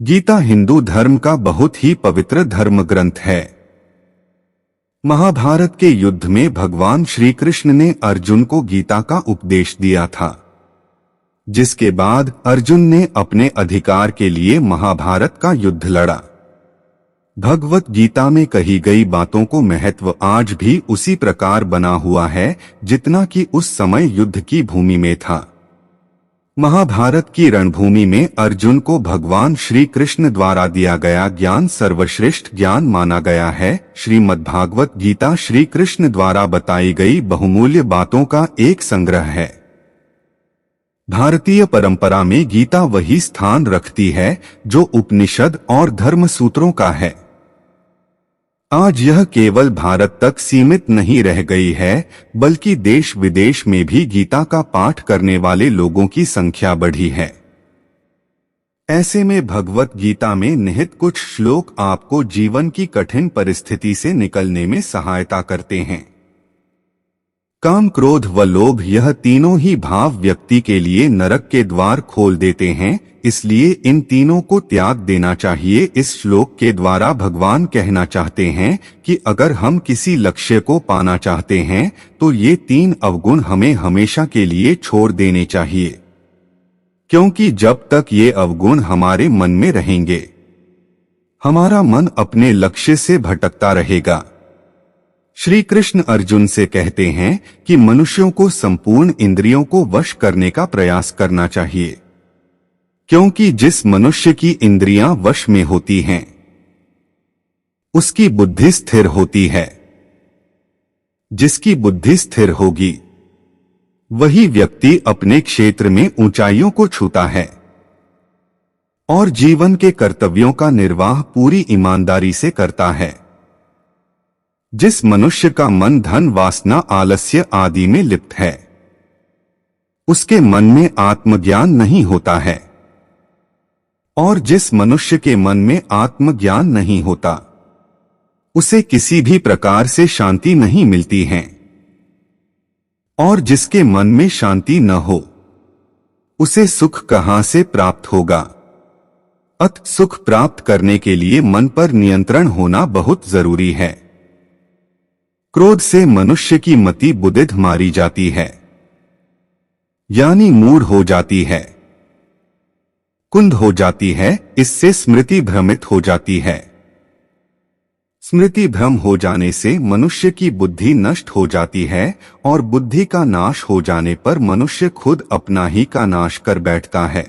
गीता हिंदू धर्म का बहुत ही पवित्र धर्म ग्रंथ है। महाभारत के युद्ध में भगवान श्री कृष्ण ने अर्जुन को गीता का उपदेश दिया था, जिसके बाद अर्जुन ने अपने अधिकार के लिए महाभारत का युद्ध लड़ा। भगवत गीता में कही गई बातों को महत्व आज भी उसी प्रकार बना हुआ है जितना कि उस समय युद्ध की भूमि में था। महाभारत की रणभूमि में अर्जुन को भगवान श्री कृष्ण द्वारा दिया गया ज्ञान सर्वश्रेष्ठ ज्ञान माना गया है। श्रीमद्भागवत गीता श्री कृष्ण द्वारा बताई गई बहुमूल्य बातों का एक संग्रह है। भारतीय परंपरा में गीता वही स्थान रखती है जो उपनिषद और धर्म सूत्रों का है। आज यह केवल भारत तक सीमित नहीं रह गई है, बल्कि देश विदेश में भी गीता का पाठ करने वाले लोगों की संख्या बढ़ी है। ऐसे में भगवत गीता में निहित कुछ श्लोक आपको जीवन की कठिन परिस्थिति से निकलने में सहायता करते हैं। काम, क्रोध व लोभ, यह तीनों ही भाव व्यक्ति के लिए नरक के द्वार खोल देते हैं, इसलिए इन तीनों को त्याग देना चाहिए। इस श्लोक के द्वारा भगवान कहना चाहते हैं कि अगर हम किसी लक्ष्य को पाना चाहते हैं तो ये तीन अवगुण हमें हमेशा के लिए छोड़ देने चाहिए, क्योंकि जब तक ये अवगुण हमारे मन में रहेंगे हमारा मन अपने लक्ष्य से भटकता रहेगा। श्री कृष्ण अर्जुन से कहते हैं कि मनुष्यों को संपूर्ण इंद्रियों को वश करने का प्रयास करना चाहिए, क्योंकि जिस मनुष्य की इंद्रियां वश में होती हैं उसकी बुद्धि स्थिर होती है। जिसकी बुद्धि स्थिर होगी वही व्यक्ति अपने क्षेत्र में ऊंचाइयों को छूता है और जीवन के कर्तव्यों का निर्वाह पूरी ईमानदारी से करता है। जिस मनुष्य का मन धन, वासना, आलस्य आदि में लिप्त है उसके मन में आत्मज्ञान नहीं होता है, और जिस मनुष्य के मन में आत्मज्ञान नहीं होता उसे किसी भी प्रकार से शांति नहीं मिलती है, और जिसके मन में शांति न हो उसे सुख कहां से प्राप्त होगा। अतः सुख प्राप्त करने के लिए मन पर नियंत्रण होना बहुत जरूरी है। क्रोध से मनुष्य की मति बुद्धिद मारी जाती है, यानी मूढ़ हो जाती है, कुंद हो जाती है। इससे स्मृति भ्रमित हो जाती है। स्मृति भ्रम हो जाने से मनुष्य की बुद्धि नष्ट हो जाती है, और बुद्धि का नाश हो जाने पर मनुष्य खुद अपना ही का नाश कर बैठता है।